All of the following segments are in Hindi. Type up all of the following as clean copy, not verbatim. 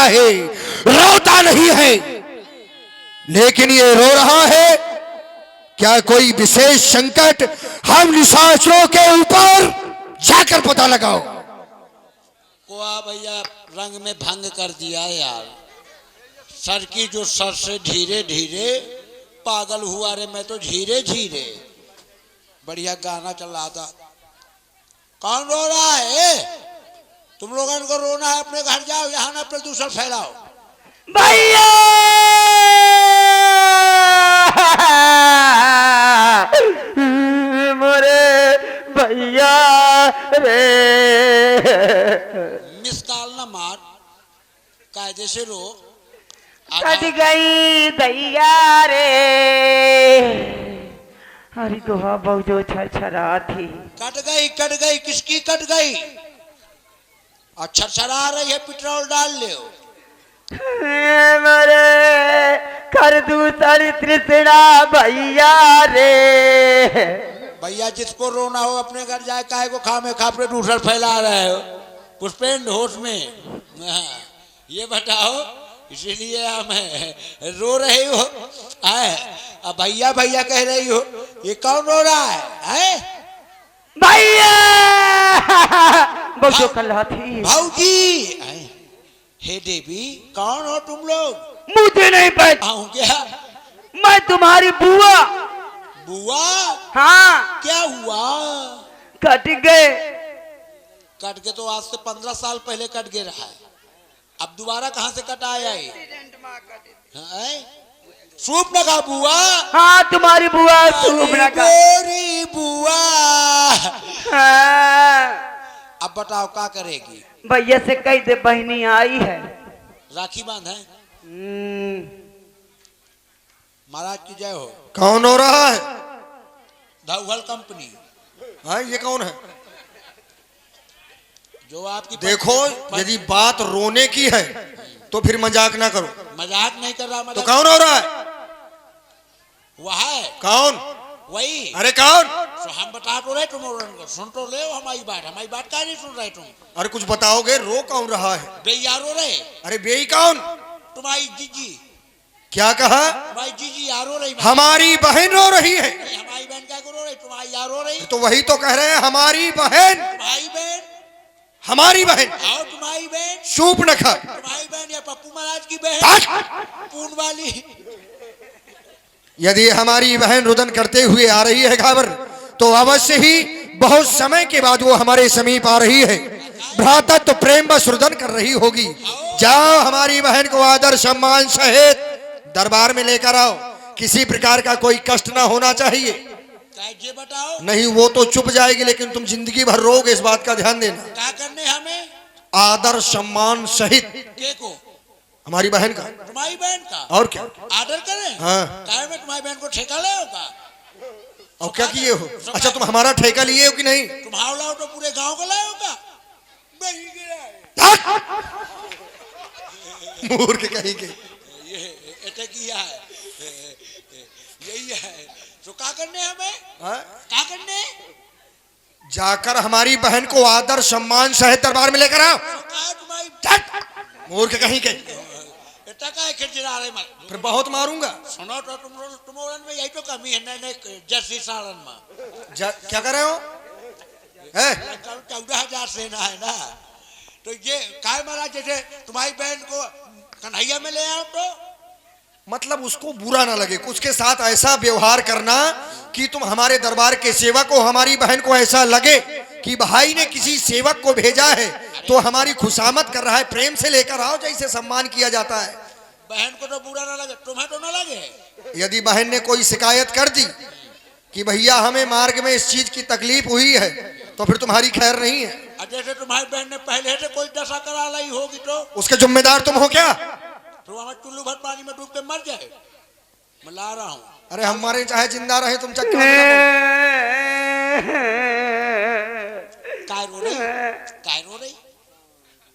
रहा है, रोता नहीं है। लेकिन ये रो रहा है, क्या कोई विशेष संकट हम निशाचरों के ऊपर जाकर पता लगाओ। कोआ भैया रंग में भंग कर दिया यार। सर की जो सर से धीरे धीरे पागल हुआ रे, मैं तो धीरे धीरे। बढ़िया गाना चल रहा था। कौन रो रहा है? तुम लोगों को रोना है अपने घर जाओ, यहाँ ना प्रदूषण फैलाओ। भैया मोरे भैया रे। मिस कॉल ना मार, कायदे से रो। कट गई दैया रे। अरे दोहा बहु जो छरछरा थी। कट गई किसकी कट गई? अच्छा छरछरा रही है, पेट्रोल डाल ले। मरे कर दूसरी तृष्णा भैया रे। भैया जिसको रोना हो अपने घर जाए, काहे को खामे खा प्रदूषण फैला रहे हो? पुष्पेंद्र होश में। ये बताओ, इसीलिए हम रो रहे हो? अब भैया भैया कह रही हो, ये कौन रो रहा है? भैया बहुत कल्ला थी। भाऊजी। हे देवी, कौन हो तुम लोग? मुझे नहीं पता। क्या? मैं तुम्हारी बुआ। बुआ? हाँ। क्या हुआ? कट गए। कट के तो आज से 15 साल पहले कट गए रहा है। अब दोबारा कहाँ से कट आया? सूप न खा बुआ। हाँ तुम्हारी बुआ सूप न खा। बुआ। हाँ। अब बताओ क्या करेगी? भैया से कही दे बहनी आई है, राखी बांध है। महाराज की जय हो। कौन हो रहा है? धौहल कंपनी। हाँ, ये कौन है? जो आपकी देखो, यदि बात रोने की है तो फिर मजाक ना करो। मजाक नहीं कर रहा। तो कौन हो रहा है? वह है। कौन? वही। अरे कौन? तो हम बता तो रहे, तुम सुन तो ले हमारी बात क्या नहीं सुन रहे तुम? अरे कुछ बताओगे, रो कौन रहा है? बेया रो रहे। अरे बेई कौन? तुम्हारी जीजी। क्या कहा? तुम्हारी जीजी यार रो रही। हमारी बहन रो रही है। हमारी बहन क्या रो रही? तुम्हारी यार रो रही। तो वही तो कह रहे हैं, हमारी बहन। तुम्हारी बहन? हमारी बहन। आओ तुम्हारी बहन। सूप न खा। तुम्हारी बहन या पप्पू महाराज की बहन? पून वाली। यदि हमारी बहन रुदन करते हुए आ रही है घावर, तो अवश्य ही बहुत समय के बाद वो हमारे समीप आ रही है। भ्रातृत्व प्रेम बस रुदन कर रही होगी। जाओ, हमारी बहन को आदर सम्मान सहित दरबार में लेकर आओ। किसी प्रकार का कोई कष्ट ना होना चाहिए। ये बताओ। नहीं, वो तो चुप जाएगी, लेकिन तुम जिंदगी भर रोगे, इस बात का ध्यान देना। क्या करने हमें? आदर सम्मान सहित। के को? हमारी बहन का। तुम्हारी बहन का? और क्या? आदर करें? हाँ। क्या मैं तुम्हारी बहन को ठेका ले होगा? और क्या किए हो? अच्छा, तुम हमारा ठेका लिए हो कि नहीं? तुम हाव लाओ तो पूरे गांव को लाए होगा। मूर्ख कहीं के। ये किया है, यही है। तो क्या करने हमें? क्या करने? जाकर हमारी बहन को आदर सम्मान सहित दरबार में लेकर आओ। मूर्ख कहीं के। फिर बहुत मारूंगा। सुनो तो तुम में यही तो कमी है। नहीं जैसी सालन में क्या कर रहे हो? 14,000 सेना है ना, तो ये काय महाराज जैसे तुम्हारी बहन को कन्हैया में ले आओ तो मतलब उसको बुरा ना लगे, उसके साथ ऐसा व्यवहार करना कि तुम हमारे दरबार के सेवक हो। हमारी बहन को ऐसा लगे कि भाई ने किसी सेवक को भेजा है तो हमारी खुशामद कर रहा है। प्रेम से लेकर आओ, जैसे सम्मान किया जाता है। बहन को तो बुरा ना लगे, तुम्हें तो ना लगे। यदि बहन ने कोई शिकायत कर दी कि भैया हमें मार्ग में इस चीज की तकलीफ हुई है, तो फिर तुम्हारी खैर नहीं है। जैसे तुम्हारी बहन ने पहले से कोई दशा करा लाई होगी तो उसके जिम्मेदार तुम हो क्या? तो हमें चुल्लू भर पानी में डूब के मर जाए। मैं ला रहा हूँ। अरे हमारे चाहे जिंदा रहे, तुम चक्कर काय रो रही?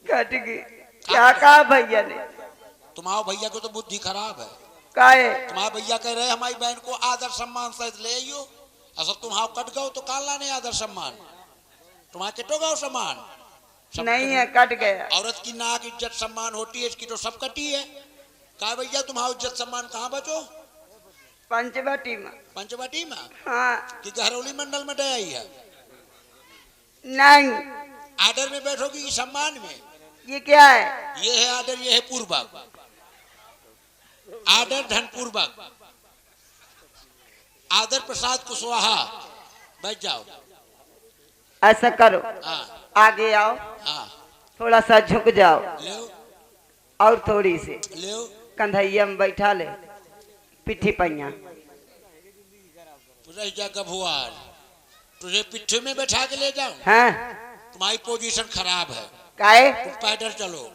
कट गई। क्या कहा भैया ने? तुम्हारे भैया को तो बुद्धि खराब है। काहे? तुम्हारे भैया कह रहे हमारी बहन को आदर सम्मान सहित ले आइयो। ऐसा तुम हाव कट गो तो काला नहीं आदर सम्मान। तुम्हारे कितो गो सम्मान नहीं है, कट गया। औरत की नाक इज्जत सम्मान होती है, इसकी तो सब कटी है। कहा भैया तुम्हारा इज्जत सम्मान कहाँ बचो? पंचवटी में। पंचवटी में हाँ। कि घरौली मंडल में दे आई है? नहीं। आदर में बैठोगी कि सम्मान में? ये क्या है? ये है आदर, ये है पूर्वक। आदर धन पूर्वक। आदर प्रसाद कुशवाहा। बैठ जाओ। ऐसा करो, हाँ आगे आओ, हाँ, थोड़ा सा झुक जाओ ले और थोड़ी सी ले। कंधैया में बैठा ले, पिट्ठी पैया। रह जा गभुआर, तुझे पिट्ठे में बैठा के ले जाऊं? हाँ। तुम्हारी पोजीशन खराब है, काहे? तुम पैदल चलो।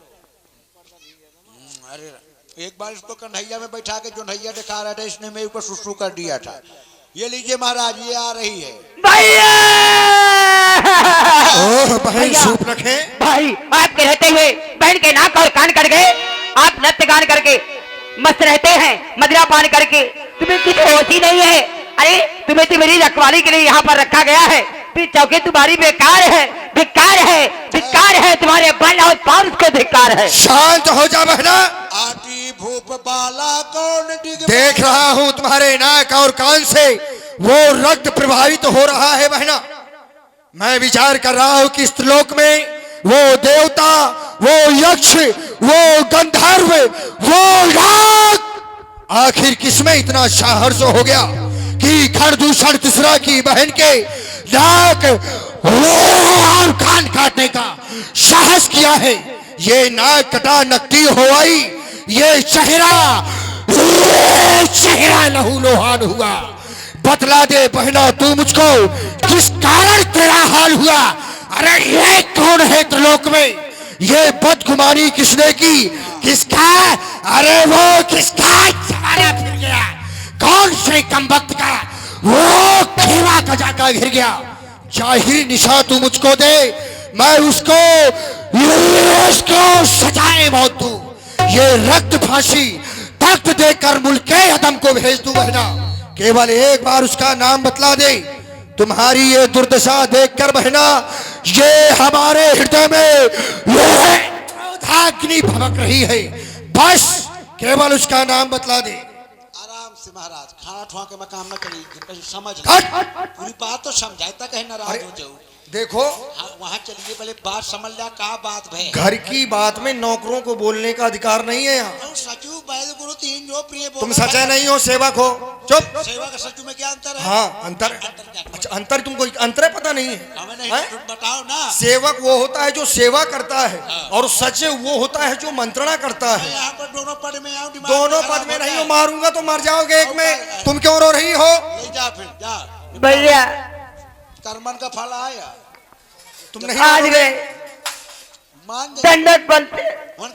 अरे एक बार इसको कन्हैया में बैठा के जो नैया दिखा रहा था, इसने मेरे ऊपर सुसु कर दिया था। ये लीजिए महाराज, ये आ रही है। भैया! ओह बहन भैया! सूप रखे। भाई, आपके रहते हुए बहन के नाक और कान कट गए। आप नृत्य गान करके मस्त रहते हैं, मदिरा पान करके। तुम्हें कुछ होश ही नहीं है। अरे तुम्हें तो मेरी रखवाली के लिए यहाँ पर रखा गया है, फिर चौकी तुम्हारी बेकार है, धिक्कार है, धिक्कार है। तुम्हारे बल और पाउस को धिक्कार है। शांत हो जा बहना। आटी भूप बाला कौन डिग। देख रहा हूँ तुम्हारे नाक और कान से वो रक्त प्रभावित हो रहा है बहना। मैं विचार कर रहा हूँ कि इस लोक में वो देवता, वो यक्ष, वो गंधर्व, वो नाग, आखिर किसमें इतना साहस हो गया कि खरदूषण तीसरा की बहन के नाक और कान काटने का साहस किया है। ये नाक कटा नकटी हो आई, ये चेहरा लहू लोहान हुआ। बतला दे बहना तू मुझको, किस कारण तेरा हाल हुआ? अरे ये कौन है त्रिलोक में? ये बदगुमानी किसने की? किसका? अरे वो किसका सहारा फिर गया? कौन से कमबख्त का वो खेवा कजाका घिर गया? जाहिर निशा तू मुझको दे, मैं उसको सजाए मौत दूं। ये रक्त फांसी तख्त देकर मुल्के अदम को भेज दूं बहना। केवल एक बार उसका नाम बतला दे। तुम्हारी ये दुर्दशा देखकर बहना, ये हमारे हृदय में क्रोधाग्नि भड़क रही है। बस केवल उसका नाम बतला दे। आराम से महाराज, खाना ठुआ के मकाम में चलिए, समझ हट! पूरी बात तो समझाता कहे नाराज हो जाओ। देखो हाँ, वहाँ चलिए, पहले बात समझ लिया का बात है। घर की बात में नौकरों को बोलने का अधिकार नहीं है यहाँ। तो सचू बैल गुरु तीन जो प्रिय बोल। तुम सच्चा नहीं हो, सेवक हो। चुप। सेवा का सचू में क्या अंतर है? हाँ अंतर। अच्छा अंतर, तुमको अंतर पता नहीं है? हमें नहीं, हैं? तुम बताओ ना। सेवक वो होता है जो सेवा करता है, और सच्चे वो होता है जो मंत्रणा करता है। यहाँ पर दोनों पद में आऊं, दिमाग दोनों खराब पद में होता नहीं है। हो, मारूंगा तो मर जाओगे एक में। तुम क्यों रो रही हो? ले जा फिर जा। भैया कर्मन का फल आया। तुम नहीं आज मारोगे? गए, मान दे। दंडक बनते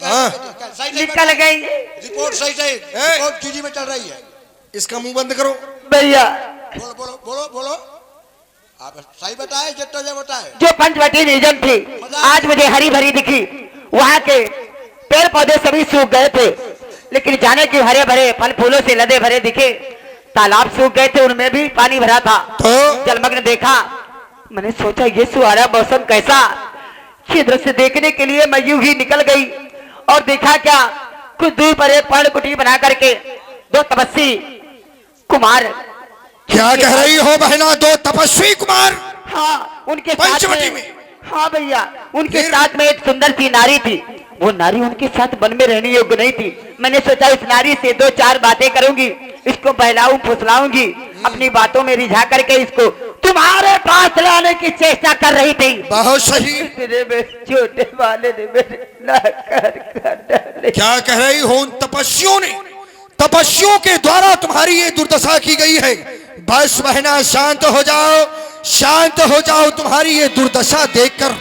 हाँ। निकल गई। रिपोर्ट सही सही, रिपोर्ट जीडी में चल रही है। इसका मुंह बंद करो। भैया बोलो बोलो बोलो बोलो, आप सही बताए, जितना जो बताए। जो पंचवटी निर्जन थी, आज मुझे हरी भरी दिखी। वहाँ के पेड़ पौधे सभी सूख गए थे, लेकिन जाने के हरे भरे फल फूलों से लदे भरे दिखे। तालाब सूख गए थे, उनमें भी पानी भरा था। तो जलमग्न देखा। मैंने सोचा ये सुहाना मौसम कैसा। ये दृश्य देखने के लिए मैं यूं ही निकल गई और देखा क्या, कुछ दूर पर एक पर्ण कुटी बना करके दो तपस्वी कुमार। क्या कह रही हो बहना? दो तपस्वी कुमार? हाँ, उनके साथ पंचवटी में। में? हाँ भैया, उनके फिर? साथ में एक सुंदर सी नारी थी। वो नारी उनके साथ वन में रहने योग्य नहीं थी। मैंने सोचा इस नारी से दो चार बातें करूंगी, इसको बहलाऊं फुसलाऊंगी, अपनी बातों में रिझा करके इसको तुम्हारे पास लाने की चेष्टा कर रही थी। बहुत सही। मेरे छोटे वाले ने मेरे कर डाले। क्या कह रही हो? उन तपस्वियों ने, तपस्वियों के द्वारा तुम्हारी ये दुर्दशा की गई है। बस बहना शांत हो जाओ, शांत हो जाओ। तुम्हारी ये दुर्दशा देखकर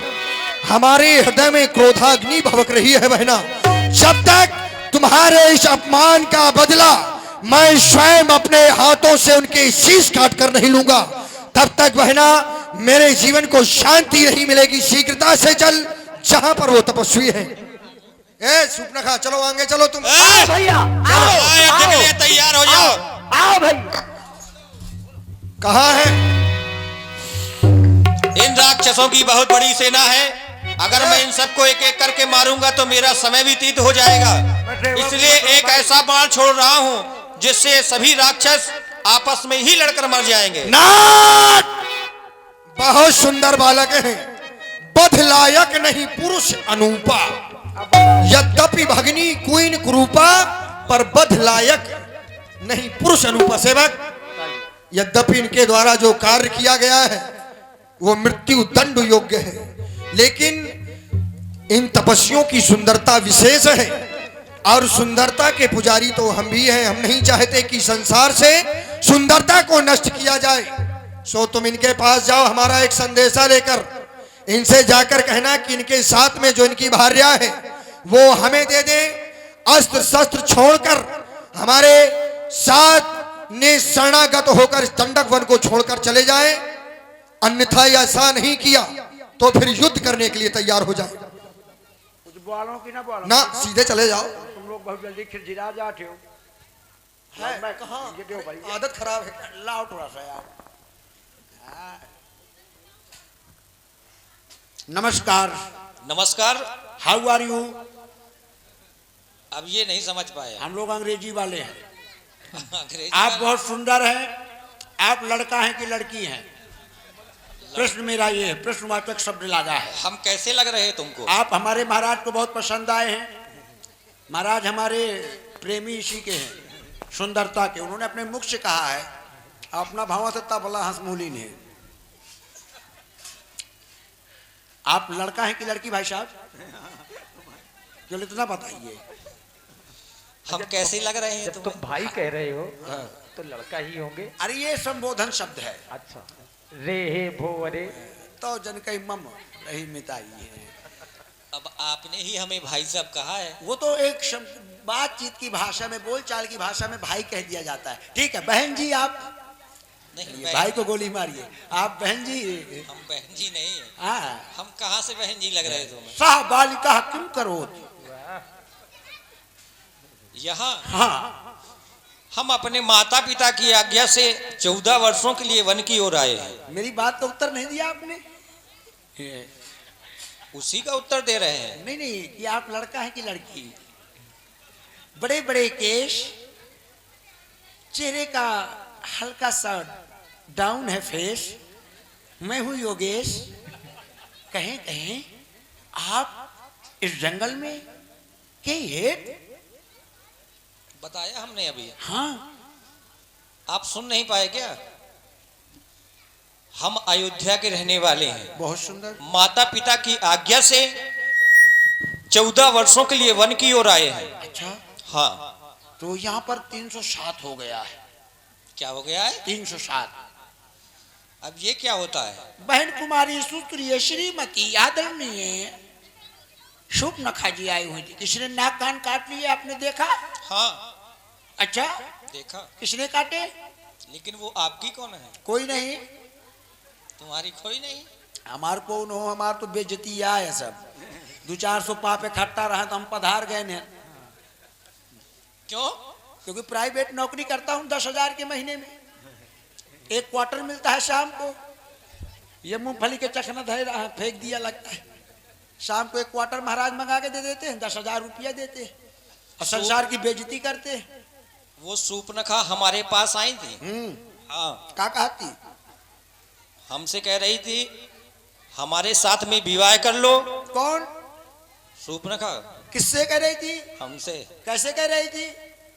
हमारे हृदय में क्रोधाग्नि भड़क रही है बहना। जब तक तुम्हारे इस अपमान का बदला मैं स्वयं अपने हाथों से उनके शीश काट कर नहीं लूंगा, तब तक बहना मेरे जीवन को शांति नहीं मिलेगी। शीघ्रता से चल जहां पर वो तपस्वी है। ए सुपनखा, चलो आगे चलो तुम। भैया आओ, के लिए तैयार हो जाओ। आओ भाई। कहाँ है? इन राक्षसों की बहुत बड़ी सेना है, अगर मैं इन सबको एक एक करके मारूंगा तो मेरा समय व्यतीत हो जाएगा। इसलिए एक ऐसा बाण छोड़ रहा हूं जिससे सभी राक्षस आपस में ही लड़कर मर जाएंगे। नाथ बहुत सुंदर बालक है, बध लायक नहीं पुरुष अनूपा। यद्यपि भगनी क्वीन कुरूपा, पर बध लायक नहीं पुरुष अनूपा। सेवक, यद्यपि इनके द्वारा जो कार्य किया गया है वो मृत्यु दंड योग्य है, लेकिन इन तपस्वियों की सुंदरता विशेष है और सुंदरता के पुजारी तो हम भी हैं। हम नहीं चाहते कि संसार से सुंदरता को नष्ट किया जाए। सो तुम इनके पास जाओ हमारा एक संदेशा लेकर, इनसे जाकर कहना कि इनके साथ में जो इनकी भार्या है वो हमें दे दे, अस्त्र शस्त्र छोड़कर हमारे साथ ने शरणागत होकर इस दंडक वन को छोड़कर चले जाए, अन्यथा ऐसा नहीं किया तो फिर युद्ध करने के लिए तैयार हो जाए। कुछ बोलो कि ना बोलो? ना सीधे चले जाओ। तुम लोग बहुत जल्दी खिलखिला जाते हो। है मैं कहाँ? ये दो भाई, आदत खराब है। लाओ थोड़ा सा यार। हाँ। नमस्कार। नमस्कार। How are you? अब ये नहीं समझ पाया। हम लोग अंग्रेजी वाले हैं। अंग्रेजी आप वाला- बहुत सुंदर हैं। आप लड़का हैं कि लड़की हैं? प्रश्न मेरा ये है, प्रश्नवाचक शब्द लगा है। हम कैसे लग रहे हैं तुमको? आप हमारे महाराज को बहुत पसंद आए हैं। महाराज हमारे प्रेमी इसी के हैं, सुंदरता के। उन्होंने अपने मुख से कहा है, अपना भावा से तबला हंसमूलिन है। आप लड़का हैं कि लड़की भाई साहब? चलो इतना बताइए। हम कैसे लग रहे हैं जब तुम भाई कह रहे हो तो लड़का ही होंगे। अरे ये संबोधन शब्द है। अच्छा, रे हे भो अरे। तो जन कई मम नहीं मिताइए। अब आपने ही हमें भाई साहब कहा है। वो तो एक बातचीत की भाषा में, बोलचाल की भाषा में भाई कह दिया जाता है। ठीक है बहन जी, आप नहीं ये भाई को गोली मारिए। आप बहन जी। हम बहन जी नहीं है। हाँ, हम कहाँ से बहन जी लग रहे तुम्हें? सह बालिका किम करो। यहाँ हाँ, हम अपने माता पिता की आज्ञा से 14 वर्षों के लिए वन की ओर आए हैं। मेरी बात का उत्तर नहीं दिया आपने। उसी का उत्तर दे रहे हैं। नहीं नहीं, कि आप लड़का है कि लड़की? बड़े बड़े केश, चेहरे का हल्का सा डाउन है फेस। मैं हूं योगेश। कहें कहें आप इस जंगल में के हेड? बताया हमने अभी। हाँ, आप सुन नहीं पाए क्या? हम अयोध्या के रहने वाले हैं। बहुत सुंदर। माता पिता की आज्ञा से 14 वर्षों के लिए वन की ओर आए हैं। अच्छा, हाँ। तो यहाँ पर 307 हो गया है। क्या हो गया है? 307। अब ये क्या होता है? बहन कुमारी सुप्रिय श्रीमती आदरणीय शुभ नखा जी आई हुई थी। किसने नाक कान काट लिए, आपने देखा? हाँ अच्छा, देखा। किसने काटे? लेकिन वो आपकी कौन है? कोई नहीं। तुम्हारी कोई नहीं। हमार कौन हो? हमार तो बेइज्जती है सब। 200-400 पाप इकट्ठा रहा तो हम पधार गए ने। क्यों? क्योंकि प्राइवेट नौकरी करता हूँ 10,000 के महीने में। एक क्वार्टर मिलता है शाम को। ये मूंगफली के चखना धरे रहा, फेंक दिया लगता है। शाम को एक क्वार्टर महाराज मंगा के दे देते हैं, 10,000 रुपया देते हैं और संसार की बेइज्जती करते हैं। वो सूपनखा हमारे पास आई थी। हाँ, क्या कहती? हमसे कह रही थी हमारे साथ में विवाह कर लो। कौन? सूपनखा। किससे कह रही थी? हमसे कैसे कह रही थी?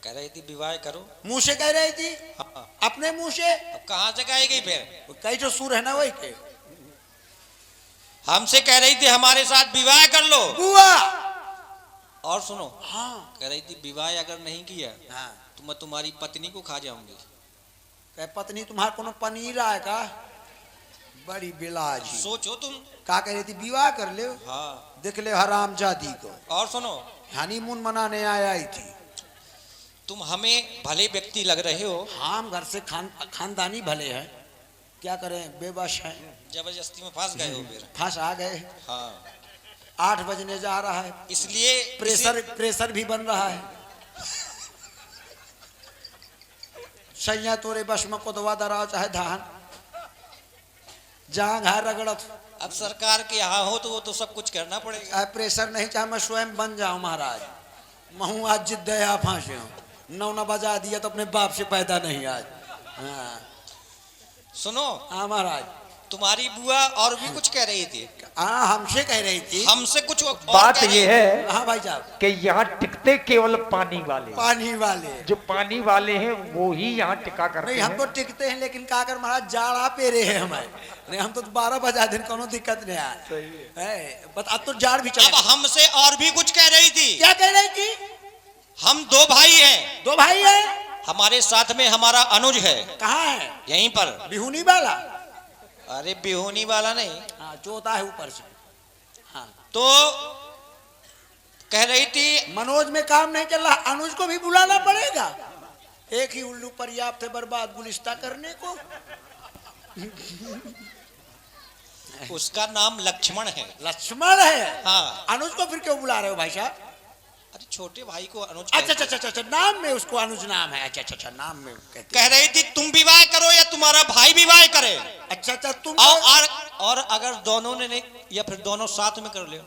कह रही थी विवाह करो। मुंह से कह रही थी? हाँ। अपने मुंह से? अब कहाँ से कहेगी फिर? कई जो सुर है ना वही के। हमसे कह रही थी हमारे साथ विवाह कर लो। बुआ। और सुनो, हाँ, कह रही थी विवाह अगर नहीं किया हाँ। तो मैं तुम्हारी पत्नी को खा जाऊंगी। कह पत्नी तुम्हारा कोनो पनीर है का? बड़ी बिलाजी। सोचो तुम। का कह रही थी? विवाह कर ले। हाँ। देख ले हराम जादी को। और सुनो, हनीमून मनाने आई थी। तुम हमें भले व्यक्ति लग रहे हो। हाँ, हम घर से खानदानी भले हैं, क्या करें, बेबस हैं। जबरदस्ती में फंस गए हो फिर। फंस आ गए। हाँ, 8 बजने जा रहा है। इसलिए प्रेशर भी बन रहा है। सैया तोरे बस में कोदवा दरा चाहे धान जांग है रगड़त अब सरकार के यहाँ हो तो वो तो सब कुछ करना पड़ेगा। प्रेशर नहीं चाहे मैं स्वयं बन जाऊं महाराज। महू आज जिद दया फांसे हूँ। 9 बजा दिया तो अपने बाप से पैदा नहीं आज। हाँ सुनो, हाँ महाराज। तुम्हारी बुआ और भी कुछ कह रही थी। हाँ हमसे कह रही थी। हमसे कुछ और बात कह रही ये थी। है हाँ भाई साहब। कि यहाँ टिकते केवल पानी वाले, पानी वाले जो पानी वाले हैं वो ही यहाँ टिका करते नहीं, हम हैं। तो टिकते हैं लेकिन का कर महाराज जाड़ा पे रहे हैं हमें। नहीं हम तो 12 बजा दिन कोनो दिक्कत नहीं है। बस अब तो जाड़ भी अब चला। हमसे और भी कुछ कह रही थी। क्या कह रही थी? हम 2 भाई हैं। 2 भाई है। हमारे साथ में हमारा अनुज है। कहाँ है? यहीं पर। बिहुनी वाला? अरे बिहोनी वाला नहीं। हाँ चौथा है ऊपर से। हाँ तो कह रही थी मनोज में काम नहीं चल रहा, अनुज को भी बुलाना पड़ेगा। एक ही उल्लू पर्याप्त है बर्बाद गुलिस्ता करने को। उसका नाम लक्ष्मण है। लक्ष्मण है? हाँ। अनुज को फिर क्यों बुला रहे हो भाई साहब? अरे छोटे भाई को अनुज अच्छा कहते अच्छा अच्छा अच्छा, नाम में उसको अनुज नाम है। अच्छा अच्छा अच्छा, नाम में कहते हैं। कह रही थी तुम विवाह करो या तुम्हारा भाई विवाह करे। अच्छा अच्छा तुम और अगर दोनों ने नहीं या फिर दोनों साथ में कर ले।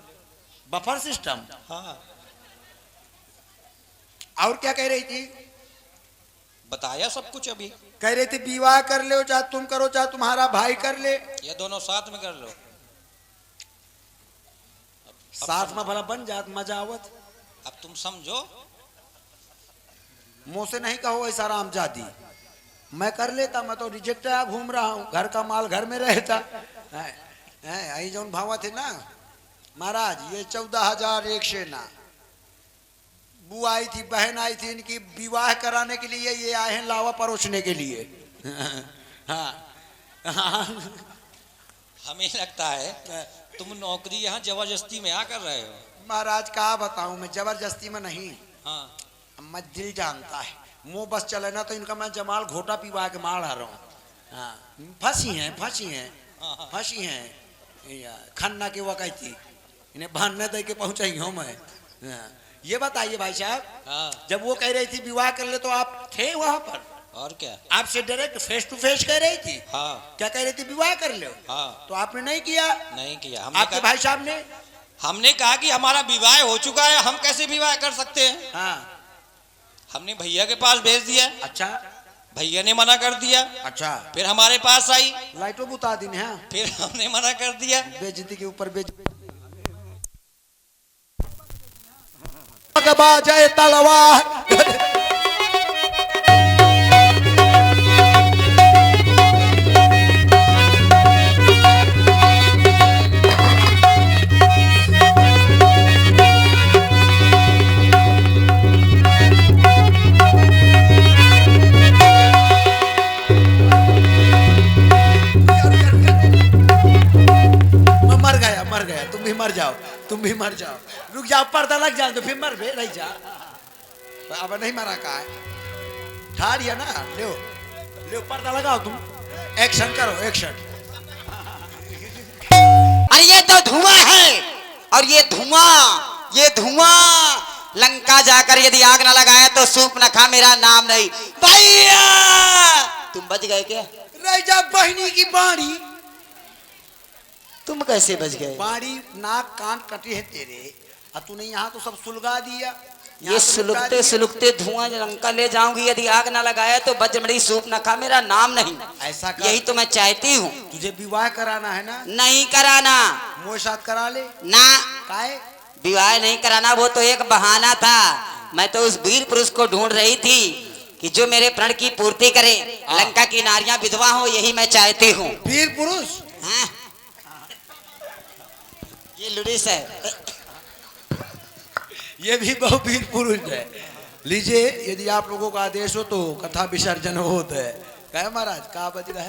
Buffer system. हाँ और क्या कह रही थी? बताया सब कुछ अभी। कह रही थी विवाह कर लो, चाहे तुम करो चाहे तुम्हारा भाई कर ले, या दोनों साथ में कर लो। साथ में भला बन जात मजा आवत। अब तुम समझो। मुंह से नहीं कहो ऐसा रामजादी। मैं कर लेता, मैं तो रिजेक्ट घूम रहा हूँ, घर का माल घर में रहता। आई जो भावा थे ना महाराज, ये 14,001 सेना। बुआ आई थी, बहन आई थी, इनकी विवाह कराने के लिए ये आए हैं लावा परोसने के लिए। हाँ हमें लगता है तुम नौकरी यहाँ जबरदस्ती में आ कर रहे हो। महाराज का बताऊं, मैं जबरदस्ती में नहीं। हाँ मैं दिल जानता है, मुंह बस चले ना तो इनका मैं जमाल घोटा पिवा के मार आ रहा हूँ। हाँ फंसी हैं फंसी हैं खन्ना की वक़्ती इन्हें भानने दे के पहुंचाई हूँ मैं। हाँ। ये बताइए भाई साहब, हाँ। जब वो कह रही थी विवाह कर ले तो आप थे वहां पर? और क्या। आपसे डायरेक्ट फेस टू फेस कह रही थी? हाँ। क्या कह रही थी? विवाह कर लो। हाँ। तो आपने नहीं किया? नहीं किया। आपके भाई साहब ने? हमने कहा कि हमारा विवाह हो चुका है, हम कैसे विवाह कर सकते हैं। हाँ। हमने भैया के पास भेज दिया। अच्छा। भैया ने मना कर दिया। अच्छा। फिर हमारे पास आई। लाइटों बुता दी है। फिर हमने मना कर दिया। बेइज्जती के ऊपर बेइज्जती। बाजे तलवार। मर गया, तुम भी मर जाओ। रुक जाओ, पर्दा लग जाए तो फिर मर भी रही जा। अब नहीं मरा का है, ठाड़ है ना। ले पर्दा लगाओ, तुम एक्शन करो, एक्शन। अरे ये तो धुआं है, और ये धुआं लंका जाकर यदि आग न लगाया तो सूप न खा मेरा नाम नहीं। भैया तुम बच गए क्या? रह जा बहनी की बाड़ी। तुम कैसे बच गए? बाड़ी नाक कान कटी है तेरे, और तूने यहाँ तो सब सुलगा दिया। ये सुलगते सुलगते धुआं लंका ले जाऊंगी, यदि आग न लगाया तो बजमड़ी सूप न खा मेरा नाम नहीं। ऐसा कर, यही तो मैं चाहती हूँ। तुझे विवाह कराना है ना? नहीं कराना। मोए साथ करा ले ना, काहे? विवाह नहीं कराना, वो तो एक बहाना था। मैं तो उस वीर पुरुष को ढूंढ रही थी कि जो मेरे प्रण की पूर्ति करे, लंका की नारियां विधवा हो, यही मैं चाहती हूँ। वीर पुरुष? हाँ? ये लुरिस है। ये भी बहुत वीर पुरुष है। लीजिए, यदि आप लोगों का आदेश हो तो कथा विसर्जन होता है। कहे महाराज का बज रहा है?